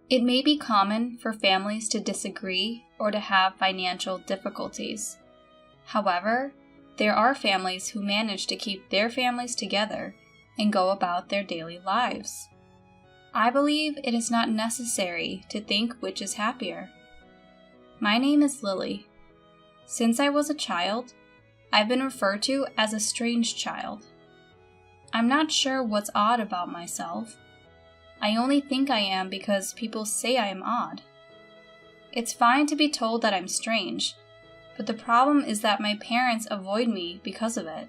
It may be common for families to disagree or to have financial difficulties. However, there are families who manage to keep their families together and go about their daily lives. I believe it is not necessary to think which is happier. My name is Lily. Since I was a child, I've been referred to as a strange child. I'm not sure what's odd about myself. I only think I am because people say I am odd. It's fine to be told that I'm strange, but the problem is that my parents avoid me because of it.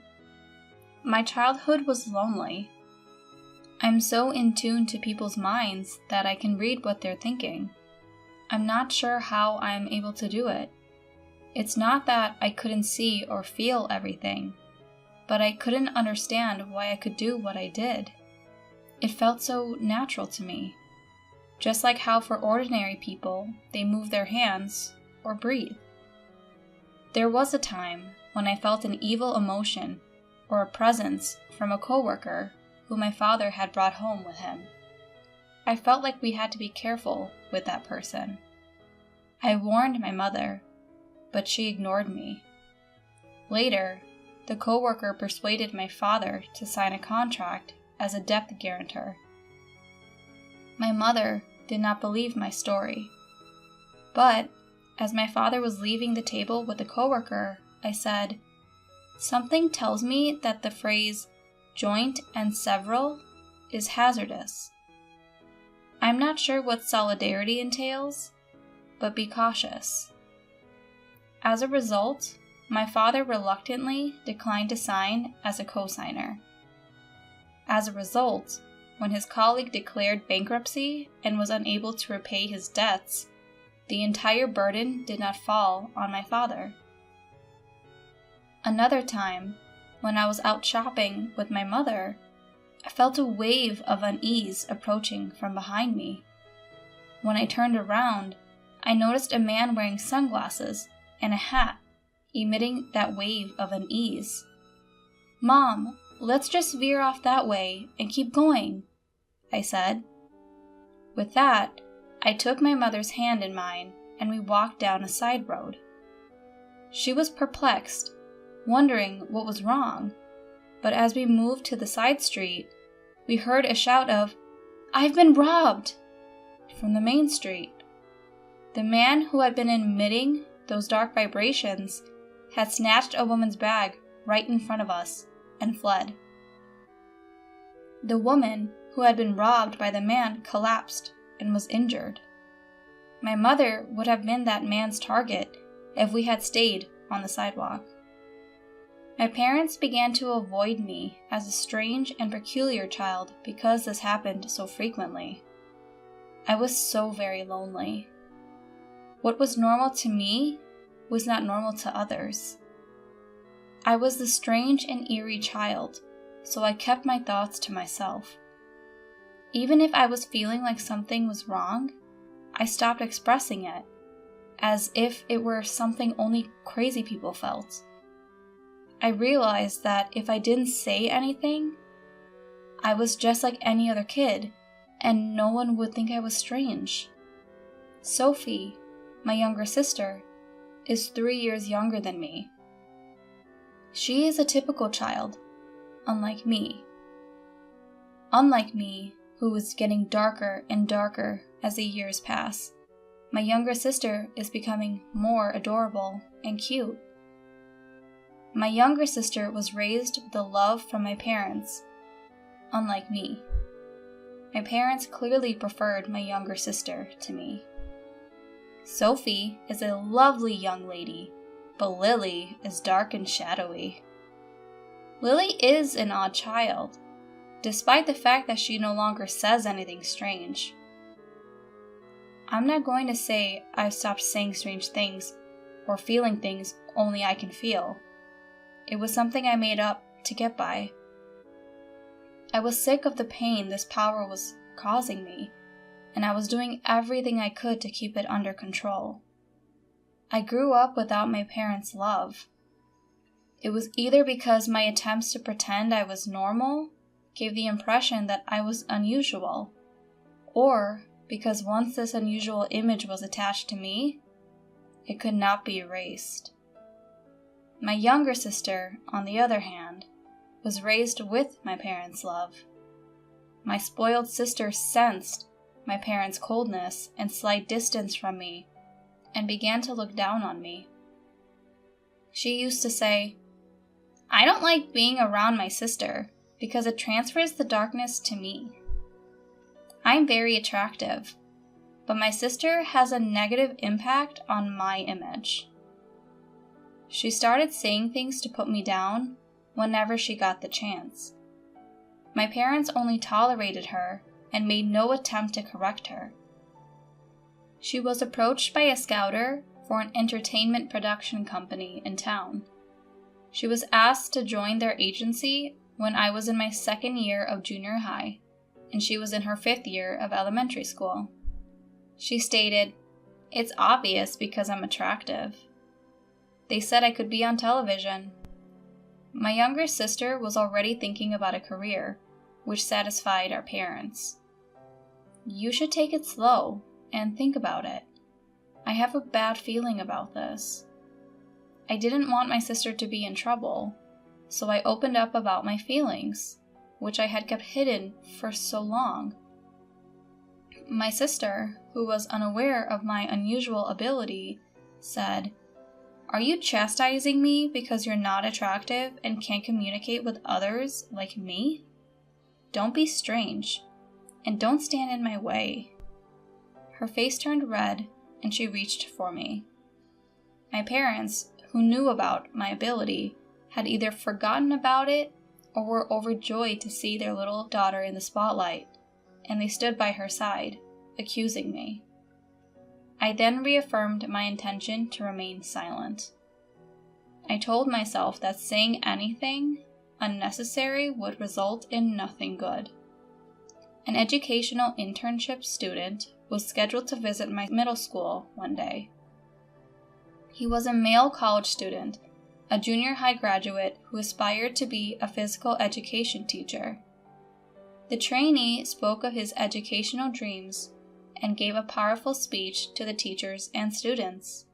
My childhood was lonely. I'm so in tune to people's minds that I can read what they're thinking. I'm not sure how I am able to do it. It's not that I couldn't see or feel everything, but I couldn't understand why I could do what I did. It felt so natural to me. Just like how for ordinary people, they move their hands or breathe. There was a time when I felt an evil emotion or a presence from a coworker who my father had brought home with him. I felt like we had to be careful with that person. I warned my mother, but she ignored me. Later, the coworker persuaded my father to sign a contract as a debt guarantor. My mother did not believe my story, but as my father was leaving the table with the coworker, I said, "Something tells me that the phrase joint and several is hazardous. I'm not sure what solidarity entails, but be cautious." As a result, my father reluctantly declined to sign as a co-signer. As a result, when his colleague declared bankruptcy and was unable to repay his debts, the entire burden did not fall on my father. Another time, when I was out shopping with my mother, I felt a wave of unease approaching from behind me. When I turned around, I noticed a man wearing sunglasses and a hat, emitting that wave of unease. "Mom, let's just veer off that way and keep going," I said. With that, I took my mother's hand in mine and we walked down a side road. She was perplexed, wondering what was wrong, but as we moved to the side street, we heard a shout of, "I've been robbed!" from the main street. The man who had been emitting those dark vibrations had snatched a woman's bag right in front of us and fled. The woman who had been robbed by the man collapsed and was injured. My mother would have been that man's target if we had stayed on the sidewalk. My parents began to avoid me as a strange and peculiar child because this happened so frequently. I was so very lonely. What was normal to me was not normal to others. I was the strange and eerie child, so I kept my thoughts to myself. Even if I was feeling like something was wrong, I stopped expressing it, as if it were something only crazy people felt. I realized that if I didn't say anything, I was just like any other kid, and no one would think I was strange. Sophie, my younger sister, is 3 years younger than me. She is a typical child, unlike me. Unlike me, who is getting darker and darker as the years pass, my younger sister is becoming more adorable and cute. My younger sister was raised with the love from my parents, unlike me. My parents clearly preferred my younger sister to me. Sophie is a lovely young lady, but Lily is dark and shadowy. Lily is an odd child, despite the fact that she no longer says anything strange. I'm not going to say I've stopped saying strange things or feeling things only I can feel. It was something I made up to get by. I was sick of the pain this power was causing me, and I was doing everything I could to keep it under control. I grew up without my parents' love. It was either because my attempts to pretend I was normal gave the impression that I was unusual, or because once this unusual image was attached to me, it could not be erased. My younger sister, on the other hand, was raised with my parents' love. My spoiled sister sensed my parents' coldness and slight distance from me and began to look down on me. She used to say, "I don't like being around my sister because it transfers the darkness to me. I'm very attractive, but my sister has a negative impact on my image." She started saying things to put me down whenever she got the chance. My parents only tolerated her and made no attempt to correct her. She was approached by a scouter for an entertainment production company in town. She was asked to join their agency when I was in my second year of junior high, and she was in her 5th year of elementary school. She stated, "It's obvious because I'm attractive." They said I could be on television. My younger sister was already thinking about a career, which satisfied our parents. "You should take it slow and think about it. I have a bad feeling about this." I didn't want my sister to be in trouble, so I opened up about my feelings, which I had kept hidden for so long. My sister, who was unaware of my unusual ability, said, "Are you chastising me because you're not attractive and can't communicate with others like me? Don't be strange, and don't stand in my way." Her face turned red, and she reached for me. My parents, who knew about my ability, had either forgotten about it or were overjoyed to see their little daughter in the spotlight, and they stood by her side, accusing me. I then reaffirmed my intention to remain silent. I told myself that saying anything unnecessary would result in nothing good. An educational internship student was scheduled to visit my middle school one day. He was a male college student, a junior high graduate who aspired to be a physical education teacher. The trainee spoke of his educational dreams and gave a powerful speech to the teachers and students.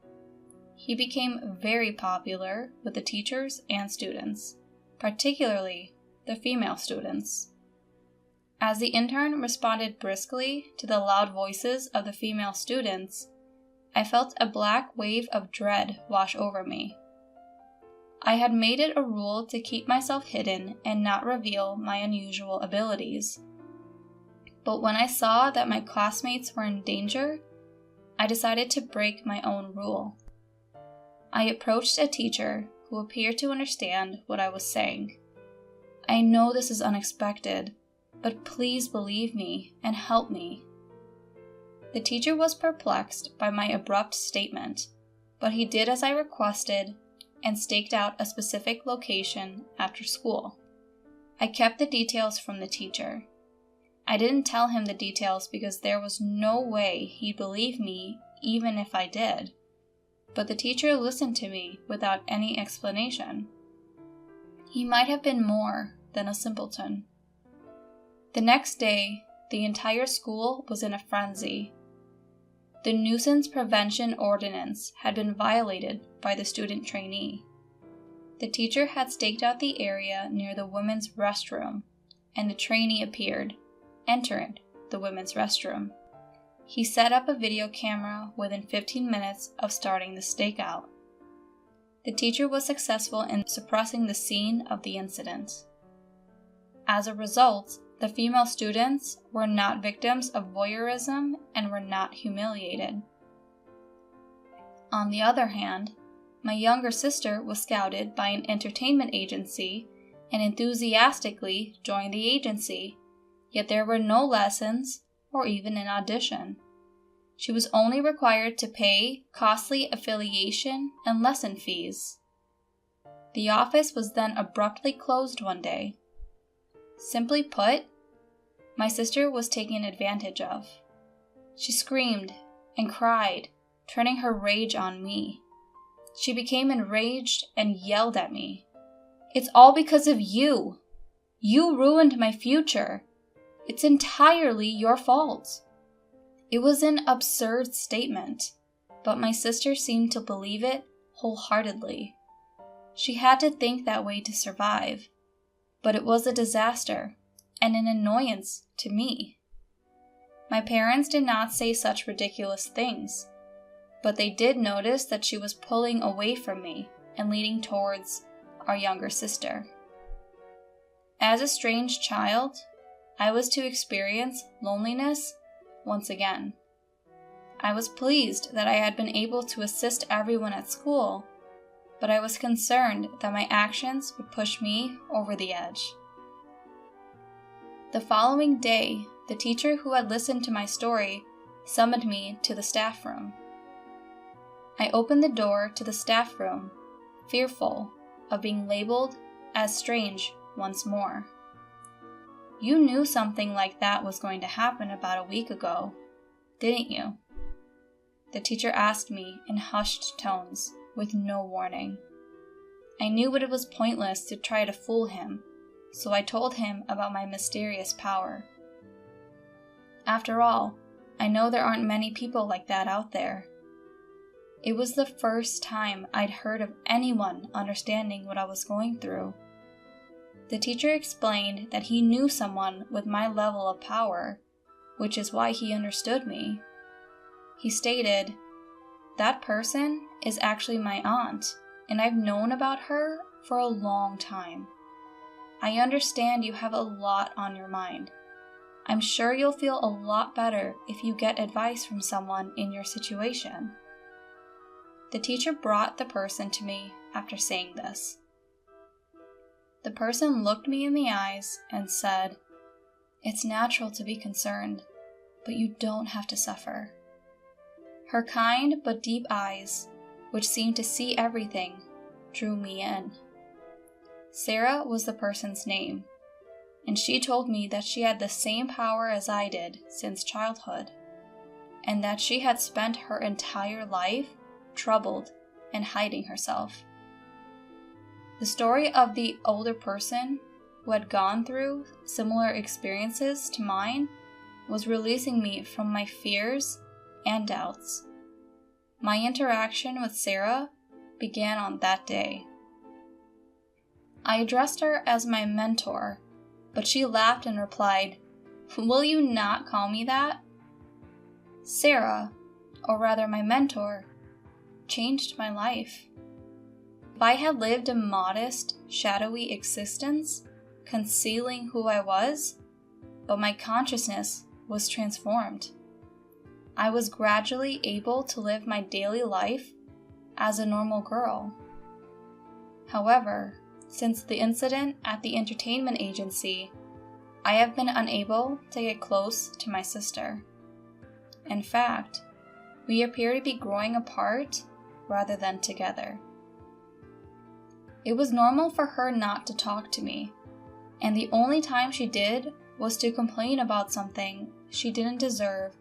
He became very popular with the teachers and students, particularly the female students. As the intern responded briskly to the loud voices of the female students, I felt a black wave of dread wash over me. I had made it a rule to keep myself hidden and not reveal my unusual abilities. But when I saw that my classmates were in danger, I decided to break my own rule. I approached a teacher who appeared to understand what I was saying. "I know this is unexpected, but please believe me and help me." The teacher was perplexed by my abrupt statement, but he did as I requested and staked out a specific location after school. I kept the details from the teacher. I didn't tell him the details because there was no way he'd believe me even if I did. But the teacher listened to me without any explanation. He might have been more than a simpleton. The next day, the entire school was in a frenzy. The nuisance prevention ordinance had been violated by the student trainee. The teacher had staked out the area near the women's restroom, and the trainee appeared, entered the women's restroom. He set up a video camera within 15 minutes of starting the stakeout. The teacher was successful in suppressing the scene of the incident. As a result, the female students were not victims of voyeurism and were not humiliated. On the other hand, my younger sister was scouted by an entertainment agency and enthusiastically joined the agency, yet there were no lessons or even an audition. She was only required to pay costly affiliation and lesson fees. The office was then abruptly closed one day. Simply put, my sister was taken advantage of. She screamed and cried, turning her rage on me. She became enraged and yelled at me. "It's all because of you. You ruined my future. It's entirely your fault." It was an absurd statement, but my sister seemed to believe it wholeheartedly. She had to think that way to survive, but it was a disaster and an annoyance to me. My parents did not say such ridiculous things, but they did notice that she was pulling away from me and leaning towards our younger sister. As a strange child, I was to experience loneliness once again. I was pleased that I had been able to assist everyone at school, but I was concerned that my actions would push me over the edge. The following day, the teacher who had listened to my story summoned me to the staff room. I opened the door to the staff room, fearful of being labeled as strange once more. You knew something like that was going to happen about a week ago, didn't you? The teacher asked me in hushed tones, with no warning. I knew it was pointless to try to fool him, so I told him about my mysterious power. After all, I know there aren't many people like that out there. It was the first time I'd heard of anyone understanding what I was going through. The teacher explained that he knew someone with my level of power, which is why he understood me. He stated, "That person is actually my aunt, and I've known about her for a long time. I understand you have a lot on your mind. I'm sure you'll feel a lot better if you get advice from someone in your situation." The teacher brought the person to me after saying this. The person looked me in the eyes and said, "It's natural to be concerned, but you don't have to suffer." Her kind but deep eyes, which seemed to see everything, drew me in. Sarah was the person's name, and she told me that she had the same power as I did since childhood, and that she had spent her entire life troubled and hiding herself. The story of the older person who had gone through similar experiences to mine was releasing me from my fears and doubts. My interaction with Sarah began on that day. I addressed her as my mentor, but she laughed and replied, "Will you not call me that?" Sarah, or rather my mentor, changed my life. If I had lived a modest, shadowy existence, concealing who I was, but my consciousness was transformed. I was gradually able to live my daily life as a normal girl. However, since the incident at the entertainment agency, I have been unable to get close to my sister. In fact, we appear to be growing apart rather than together. It was normal for her not to talk to me, and the only time she did was to complain about something she didn't deserve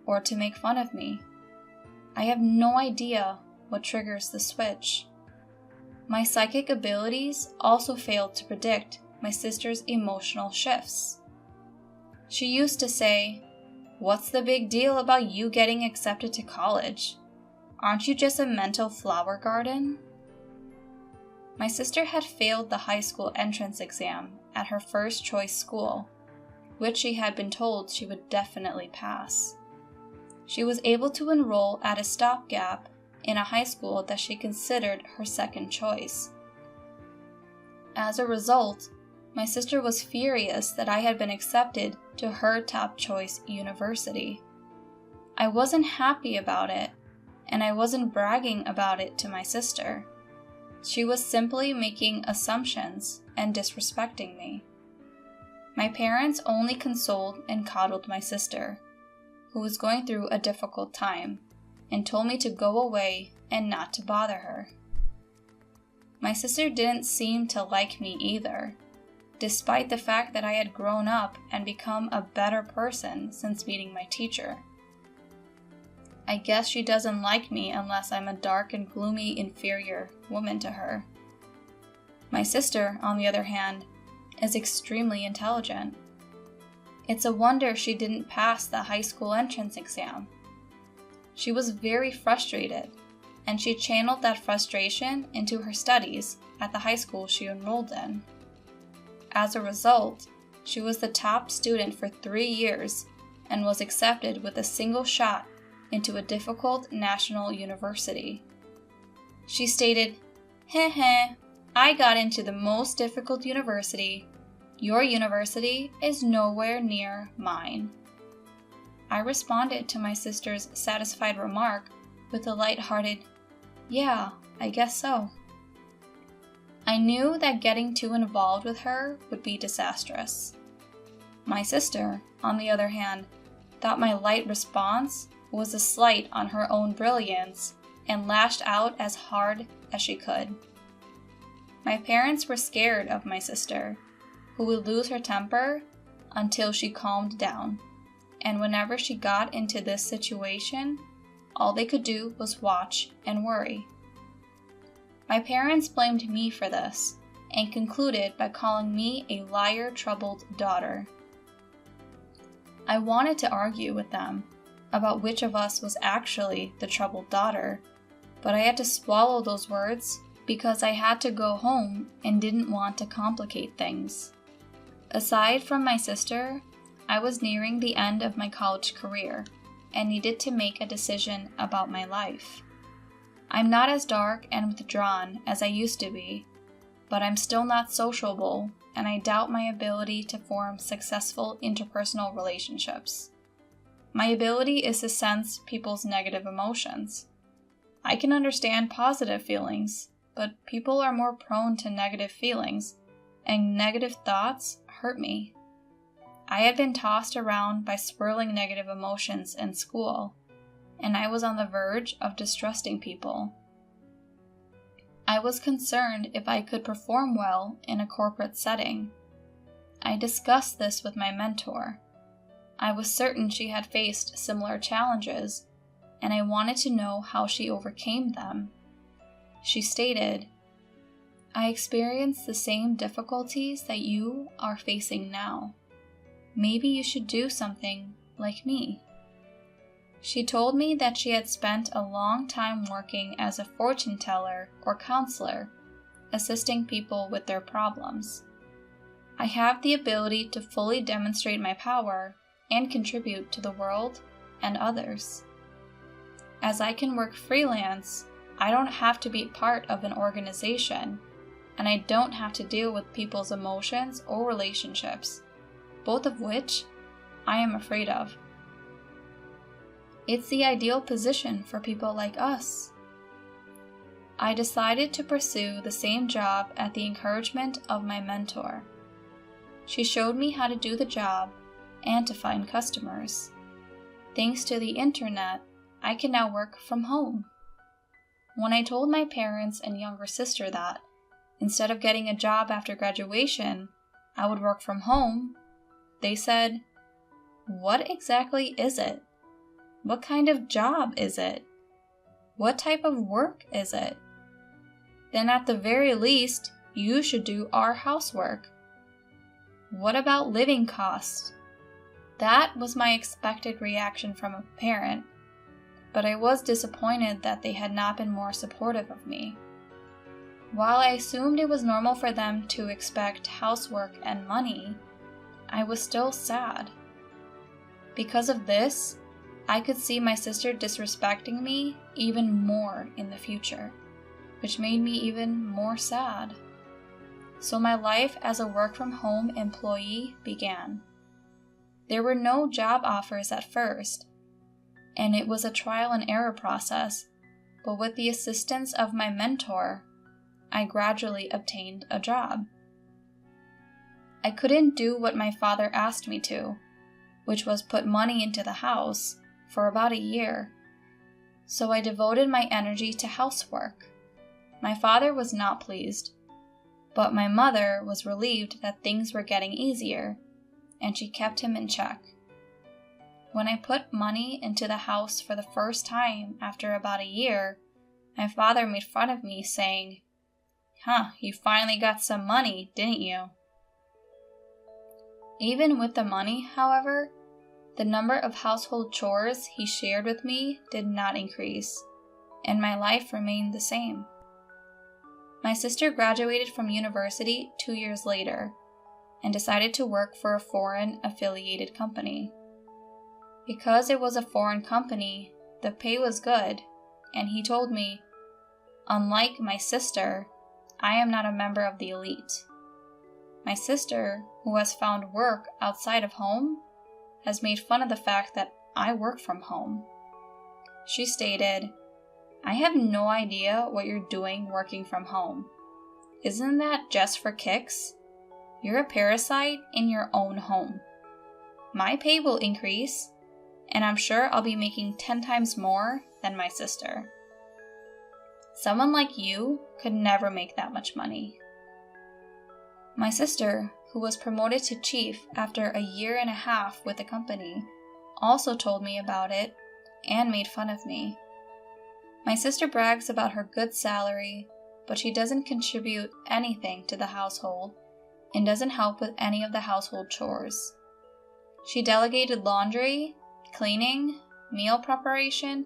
or to make fun of me. I have no idea what triggers the switch. My psychic abilities also failed to predict my sister's emotional shifts. She used to say, "What's the big deal about you getting accepted to college? Aren't you just a mental flower garden?" My sister had failed the high school entrance exam at her first choice school, which she had been told she would definitely pass. She was able to enroll at a stopgap in a high school that she considered her second choice. As a result, my sister was furious that I had been accepted to her top choice university. I wasn't happy about it, and I wasn't bragging about it to my sister. She was simply making assumptions and disrespecting me. My parents only consoled and coddled my sister, who was going through a difficult time, and told me to go away and not to bother her. My sister didn't seem to like me either, despite the fact that I had grown up and become a better person since meeting my teacher. I guess she doesn't like me unless I'm a dark and gloomy inferior woman to her. My sister, on the other hand, is extremely intelligent. It's a wonder she didn't pass the high school entrance exam. She was very frustrated, and she channeled that frustration into her studies at the high school she enrolled in. As a result, she was the top student for 3 years and was accepted with a single shot into a difficult national university. She stated, "Heh heh, I got into the most difficult university. Your university is nowhere near mine." I responded to my sister's satisfied remark with a light-hearted, "Yeah, I guess so." I knew that getting too involved with her would be disastrous. My sister, on the other hand, thought my light response was a slight on her own brilliance and lashed out as hard as she could. My parents were scared of my sister, who would lose her temper until she calmed down, and whenever she got into this situation, all they could do was watch and worry. My parents blamed me for this and concluded by calling me a liar-troubled daughter. I wanted to argue with them about which of us was actually the troubled daughter, but I had to swallow those words because I had to go home and didn't want to complicate things. Aside from my sister, I was nearing the end of my college career and needed to make a decision about my life. I'm not as dark and withdrawn as I used to be, but I'm still not sociable, and I doubt my ability to form successful interpersonal relationships. My ability is to sense people's negative emotions. I can understand positive feelings, but people are more prone to negative feelings, and negative thoughts hurt me. I had been tossed around by swirling negative emotions in school, and I was on the verge of distrusting people. I was concerned if I could perform well in a corporate setting. I discussed this with my mentor. I was certain she had faced similar challenges, and I wanted to know how she overcame them. She stated, "I experienced the same difficulties that you are facing now. Maybe you should do something like me." She told me that she had spent a long time working as a fortune teller or counselor, assisting people with their problems. I have the ability to fully demonstrate my power and contribute to the world and others. As I can work freelance, I don't have to be part of an organization, and I don't have to deal with people's emotions or relationships, both of which I am afraid of. It's the ideal position for people like us. I decided to pursue the same job at the encouragement of my mentor. She showed me how to do the job and to find customers. Thanks to the internet, I can now work from home. When I told my parents and younger sister that, instead of getting a job after graduation, I would work from home, they said, "What exactly is it? What kind of job is it? What type of work is it? Then at the very least, you should do our housework. What about living costs?" That was my expected reaction from a parent, but I was disappointed that they had not been more supportive of me. While I assumed it was normal for them to expect housework and money, I was still sad. Because of this, I could see my sister disrespecting me even more in the future, which made me even more sad. So my life as a work-from-home employee began. There were no job offers at first, and it was a trial and error process, but with the assistance of my mentor, I gradually obtained a job. I couldn't do what my father asked me to, which was put money into the house, for about a year, so I devoted my energy to housework. My father was not pleased, but my mother was relieved that things were getting easier, and she kept him in check. When I put money into the house for the first time after about a year, my father made fun of me, saying, "Huh, you finally got some money, didn't you?" Even with the money, however, the number of household chores he shared with me did not increase, and my life remained the same. My sister graduated from university 2 years later and decided to work for a foreign affiliated company. Because it was a foreign company, the pay was good, and he told me, "Unlike my sister, I am not a member of the elite." My sister, who has found work outside of home, has made fun of the fact that I work from home. She stated, "I have no idea what you're doing working from home. Isn't that just for kicks? You're a parasite in your own home. My pay will increase, and I'm sure I'll be making 10 times more than my sister. Someone like you could never make that much money." My sister, who was promoted to chief after a year and a half with the company, also told me about it and made fun of me. My sister brags about her good salary, but she doesn't contribute anything to the household and doesn't help with any of the household chores. She delegated laundry, cleaning, meal preparation,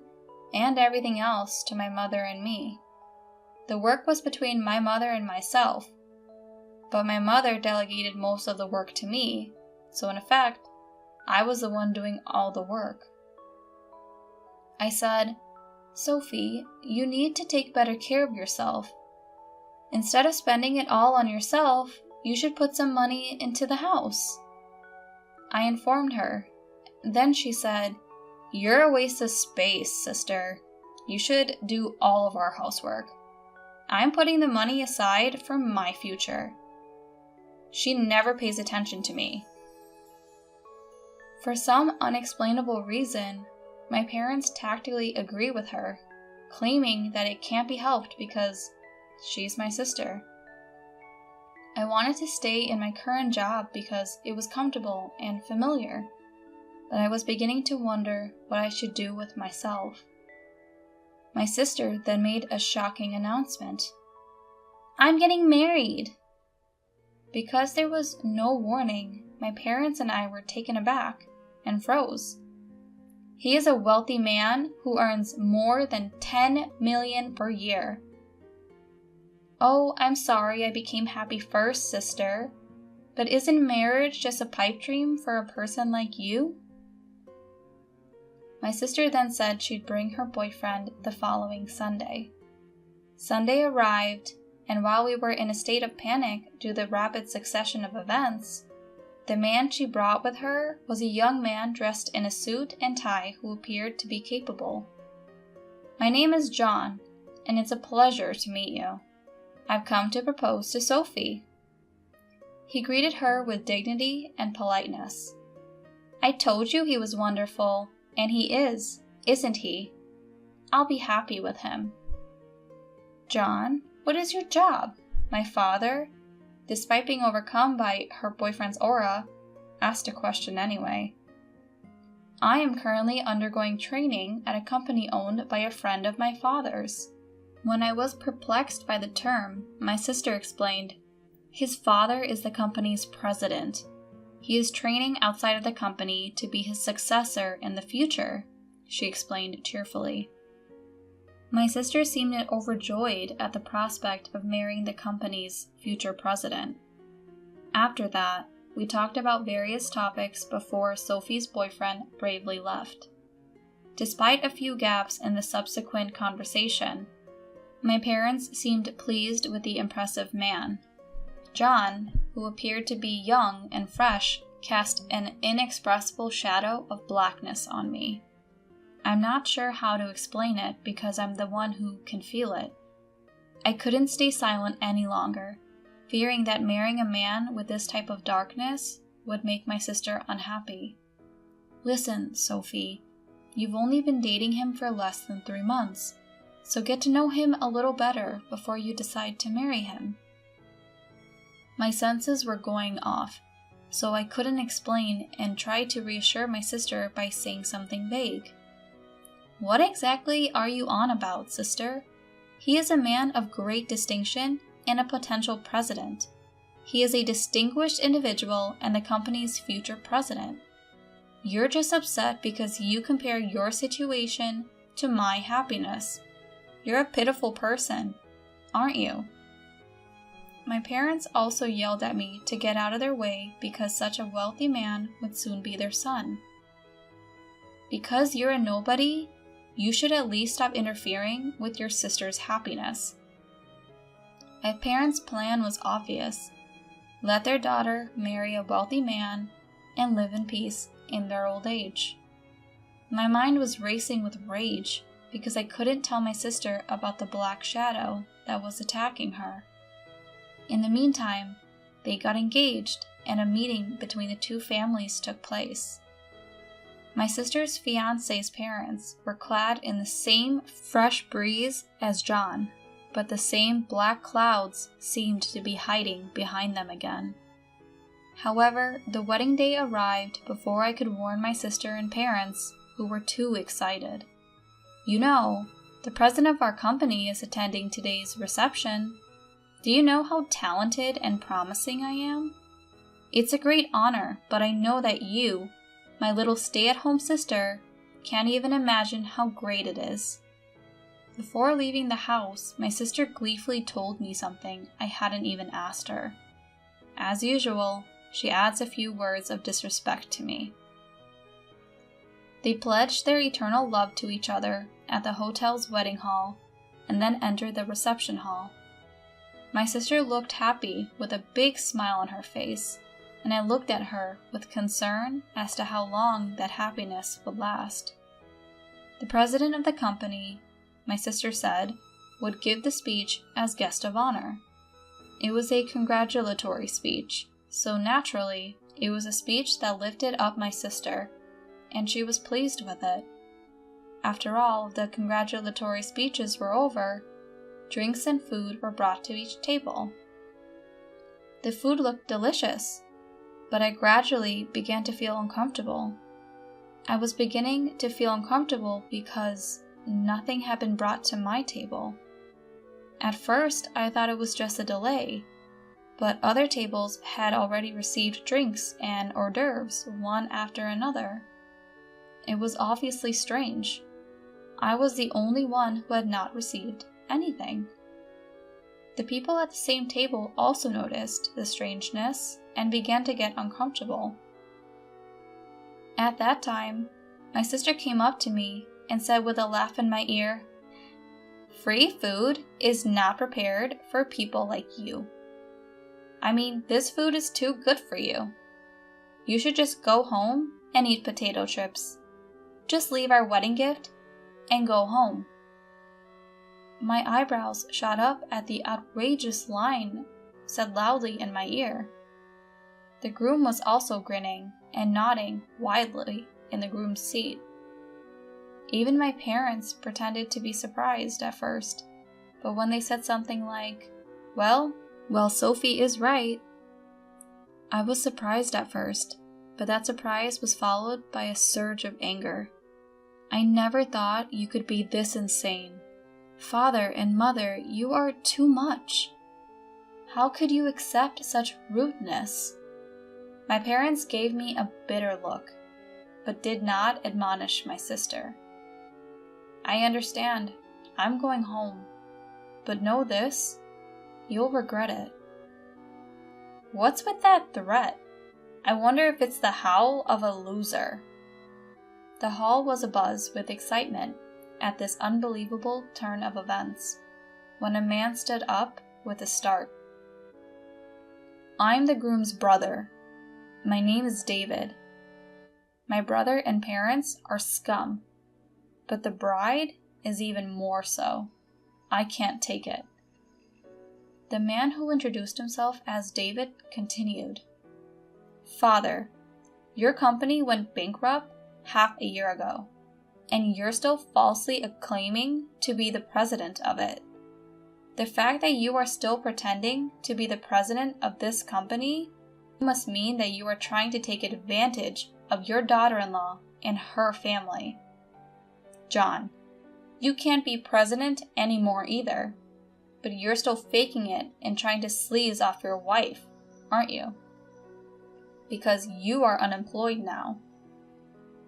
and everything else to my mother and me. The work was between my mother and myself, but my mother delegated most of the work to me, so in effect, I was the one doing all the work. I said, "Sophie, you need to take better care of yourself. Instead of spending it all on yourself, you should put some money into the house." I informed her. Then she said, "You're a waste of space, sister. You should do all of our housework. I'm putting the money aside for my future." She never pays attention to me. For some unexplainable reason, my parents tactfully agree with her, claiming that it can't be helped because she's my sister. I wanted to stay in my current job because it was comfortable and familiar, but I was beginning to wonder what I should do with myself. My sister then made a shocking announcement. "I'm getting married!" Because there was no warning, my parents and I were taken aback and froze. He is a wealthy man who earns more than $10 million per year. "Oh, I'm sorry I became happy first, sister, but isn't marriage just a pipe dream for a person like you?" My sister then said she'd bring her boyfriend the following Sunday. Sunday arrived, and while we were in a state of panic due to the rapid succession of events, the man she brought with her was a young man dressed in a suit and tie who appeared to be capable. "My name is John, and it's a pleasure to meet you. I've come to propose to Sophie." He greeted her with dignity and politeness. "I told you he was wonderful, and he is, isn't he? I'll be happy with him." "John, what is your job?" My father, despite being overcome by her boyfriend's aura, asked a question anyway. "I am currently undergoing training at a company owned by a friend of my father's." When I was perplexed by the term, my sister explained, "His father is the company's president. He is training outside of the company to be his successor in the future," she explained cheerfully. My sister seemed overjoyed at the prospect of marrying the company's future president. After that, we talked about various topics before Sophie's boyfriend bravely left. Despite a few gaps in the subsequent conversation, my parents seemed pleased with the impressive man. John, who appeared to be young and fresh, cast an inexpressible shadow of blackness on me. I'm not sure how to explain it because I'm the one who can feel it. I couldn't stay silent any longer, fearing that marrying a man with this type of darkness would make my sister unhappy. "Listen, Sophie, you've only been dating him for less than 3 months, so get to know him a little better before you decide to marry him." My senses were going off, so I couldn't explain and tried to reassure my sister by saying something vague. "What exactly are you on about, sister? He is a man of great distinction and a potential president. He is a distinguished individual and the company's future president. You're just upset because you compare your situation to my happiness. You're a pitiful person, aren't you? My parents also yelled at me to get out of their way because such a wealthy man would soon be their son. Because you're a nobody, you should at least stop interfering with your sister's happiness. My parents' plan was obvious. Let their daughter marry a wealthy man and live in peace in their old age. My mind was racing with rage because I couldn't tell my sister about the black shadow that was attacking her. In the meantime, they got engaged and a meeting between the two families took place. My sister's fiancé's parents were clad in the same fresh breeze as John, but the same black clouds seemed to be hiding behind them again. However, the wedding day arrived before I could warn my sister and parents, who were too excited. You know, the president of our company is attending today's reception. Do you know how talented and promising I am? It's a great honor, but I know that you, my little stay-at-home sister, can't even imagine how great it is. Before leaving the house, my sister gleefully told me something I hadn't even asked her. As usual, she adds a few words of disrespect to me. They pledged their eternal love to each other at the hotel's wedding hall and then entered the reception hall. My sister looked happy with a big smile on her face, and I looked at her with concern as to how long that happiness would last. The president of the company, my sister said, would give the speech as guest of honor. It was a congratulatory speech, so naturally, it was a speech that lifted up my sister, and she was pleased with it. After all the congratulatory speeches were over, drinks and food were brought to each table. The food looked delicious, but I gradually began to feel uncomfortable. I was beginning to feel uncomfortable because nothing had been brought to my table. At first, I thought it was just a delay, but other tables had already received drinks and hors d'oeuvres one after another. It was obviously strange. I was the only one who had not received anything. The people at the same table also noticed the strangeness and began to get uncomfortable. At that time, my sister came up to me and said with a laugh in my ear, "Free food is not prepared for people like you. I mean, this food is too good for you. You should just go home and eat potato chips. Just leave our wedding gift and go home." My eyebrows shot up at the outrageous line said loudly in my ear. The groom was also grinning and nodding widely in the groom's seat. Even my parents pretended to be surprised at first, but when they said something like, well, Sophie is right," I was surprised at first, but that surprise was followed by a surge of anger. I never thought you could be this insane. Father and mother, you are too much. How could you accept such rudeness? My parents gave me a bitter look, but did not admonish my sister. I understand. I'm going home. But know this, you'll regret it. What's with that threat? I wonder if it's the howl of a loser. The hall was abuzz with excitement at this unbelievable turn of events, when a man stood up with a start. "I'm the groom's brother. My name is David. My brother and parents are scum, but the bride is even more so. I can't take it." The man who introduced himself as David continued, "Father, your company went bankrupt half a year ago, and you're still falsely claiming to be the president of it. The fact that you are still pretending to be the president of this company must mean that you are trying to take advantage of your daughter-in-law and her family. John, you can't be president anymore either, but you're still faking it and trying to sleaze off your wife. aren't you? Because you are unemployed now."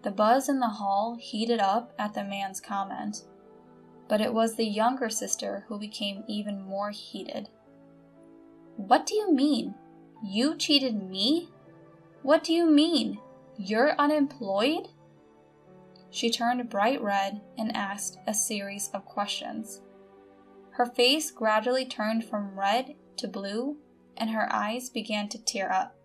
The buzz in the hall heated up at the man's comment, but it was the younger sister who became even more heated. "What do you mean? You cheated me? What do you mean? You're unemployed?" She turned bright red and asked a series of questions. Her face gradually turned from red to blue, and her eyes began to tear up.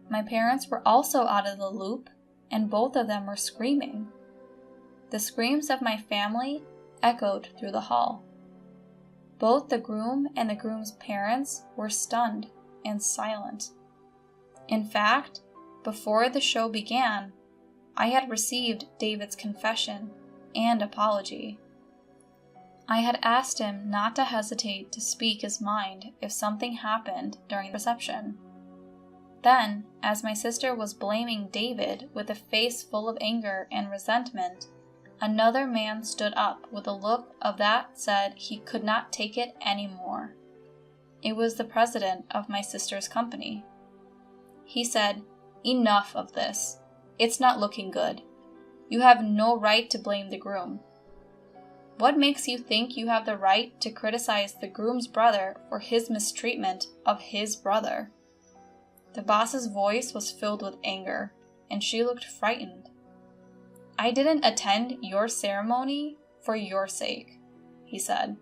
My parents were also out of the loop, and both of them were screaming. The screams of my family echoed through the hall. Both the groom and the groom's parents were stunned and silent. In fact, before the show began, I had received David's confession and apology. I had asked him not to hesitate to speak his mind if something happened during the reception. Then, as my sister was blaming David with a face full of anger and resentment, another man stood up with a look of that said he could not take it anymore. It was the president of my sister's company. He said, "Enough of this. It's not looking good. You have no right to blame the groom. What makes you think you have the right to criticize the groom's brother for his mistreatment of his brother?" The boss's voice was filled with anger, and she looked frightened. "I didn't attend your ceremony for your sake," he said.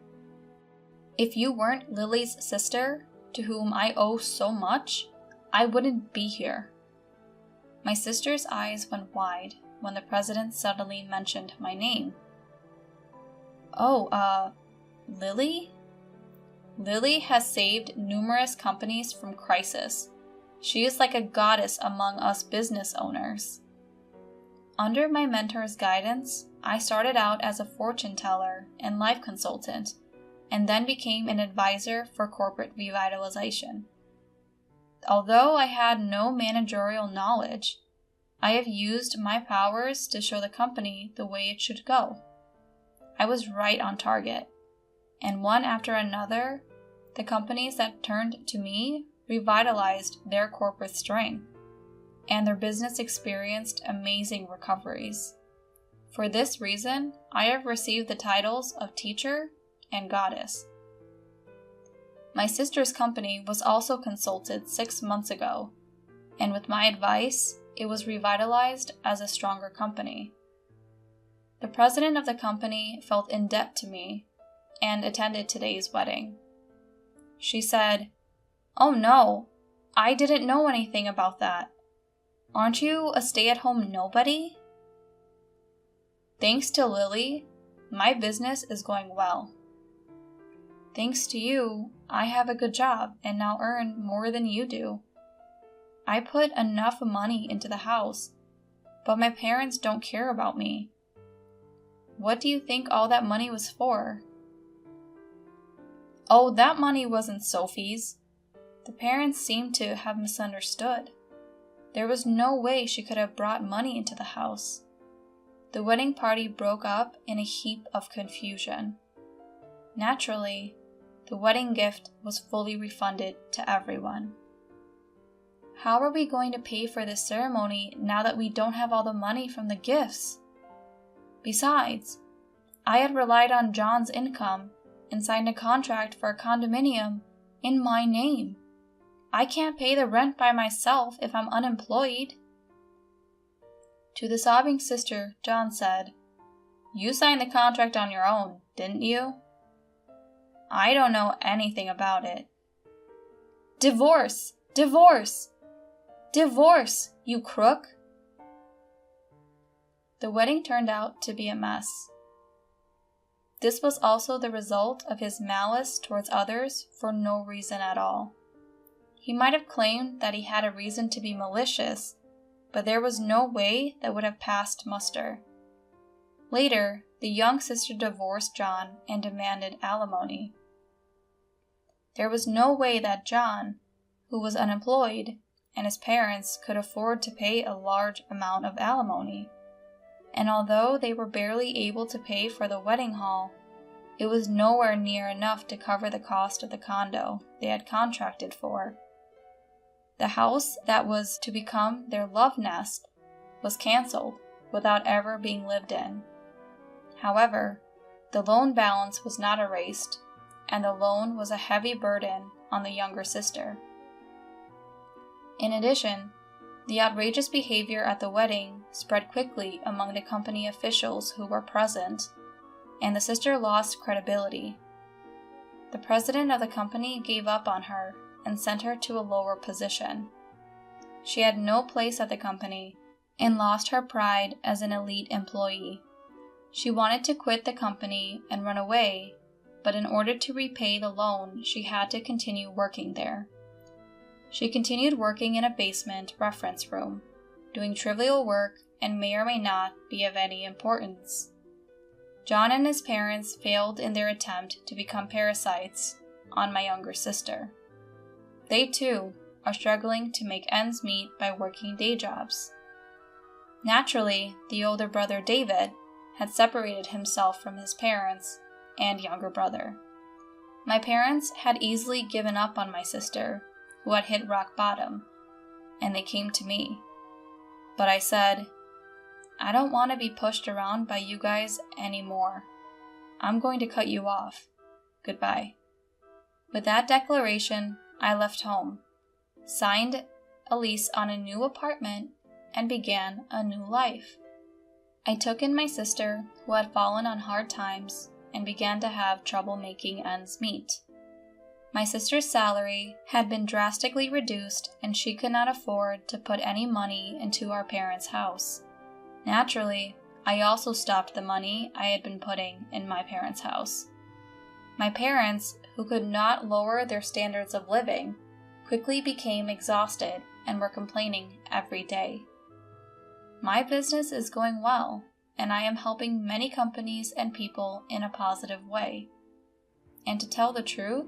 "If you weren't Lily's sister, to whom I owe so much, I wouldn't be here." My sister's eyes went wide when the president suddenly mentioned my name. "Oh, Lily? Lily has saved numerous companies from crisis. She is like a goddess among us business owners." Under my mentor's guidance, I started out as a fortune teller and life consultant, and then became an advisor for corporate revitalization. Although I had no managerial knowledge, I have used my powers to show the company the way it should go. I was right on target, and one after another, the companies that turned to me revitalized their corporate strength, and their business experienced amazing recoveries. For this reason, I have received the titles of teacher and goddess. My sister's company was also consulted 6 months ago, and with my advice, it was revitalized as a stronger company. The president of the company felt in debt to me and attended today's wedding. She said, "Oh no, I didn't know anything about that. Aren't you a stay-at-home nobody?" Thanks to Lily, my business is going well. Thanks to you, I have a good job and now earn more than you do. I put enough money into the house, but my parents don't care about me. What do you think all that money was for? Oh, that money wasn't Sophie's. The parents seemed to have misunderstood. There was no way she could have brought money into the house. The wedding party broke up in a heap of confusion. Naturally, the wedding gift was fully refunded to everyone. How are we going to pay for this ceremony now that we don't have all the money from the gifts? Besides, I had relied on John's income and signed a contract for a condominium in my name. I can't pay the rent by myself if I'm unemployed. To the sobbing sister, John said, "You signed the contract on your own, didn't you?" "I don't know anything about it." "Divorce! Divorce! Divorce, you crook!" The wedding turned out to be a mess. This was also the result of his malice towards others for no reason at all. He might have claimed that he had a reason to be malicious, but there was no way that would have passed muster. Later, the young sister divorced John and demanded alimony. There was no way that John, who was unemployed, and his parents could afford to pay a large amount of alimony. And although they were barely able to pay for the wedding hall, it was nowhere near enough to cover the cost of the condo they had contracted for The house that was to become their love nest was canceled without ever being lived in. However, the loan balance was not erased, and the loan was a heavy burden on the younger sister. In addition, the outrageous behavior at the wedding spread quickly among the company officials who were present, and the sister lost credibility. The president of the company gave up on her and sent her to a lower position. She had no place at the company and lost her pride as an elite employee. She wanted to quit the company and run away, but in order to repay the loan, she had to continue working there. She continued working in a basement reference room, doing trivial work and may or may not be of any importance. John and his parents failed in their attempt to become parasites on my younger sister. They too are struggling to make ends meet by working day jobs. Naturally, the older brother David had separated himself from his parents and younger brother. My parents had easily given up on my sister, who had hit rock bottom, and they came to me. But I said, I don't want to be pushed around by you guys anymore. I'm going to cut you off. Goodbye. With that declaration, I left home, signed a lease on a new apartment, and began a new life. I took in my sister, who had fallen on hard times, and began to have trouble making ends meet. My sister's salary had been drastically reduced, and she could not afford to put any money into our parents' house. Naturally, I also stopped the money I had been putting in my parents' house. My parents, who could not lower their standards of living, quickly became exhausted and were complaining every day. My business is going well, and I am helping many companies and people in a positive way. And to tell the truth,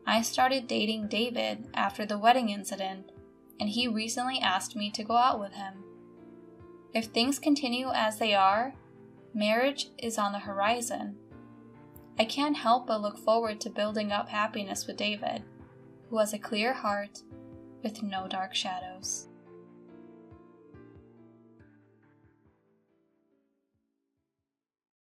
I started dating David after the wedding incident, and he recently asked me to go out with him. If things continue as they are, marriage is on the horizon. I can't help but look forward to building up happiness with David, who has a clear heart with no dark shadows.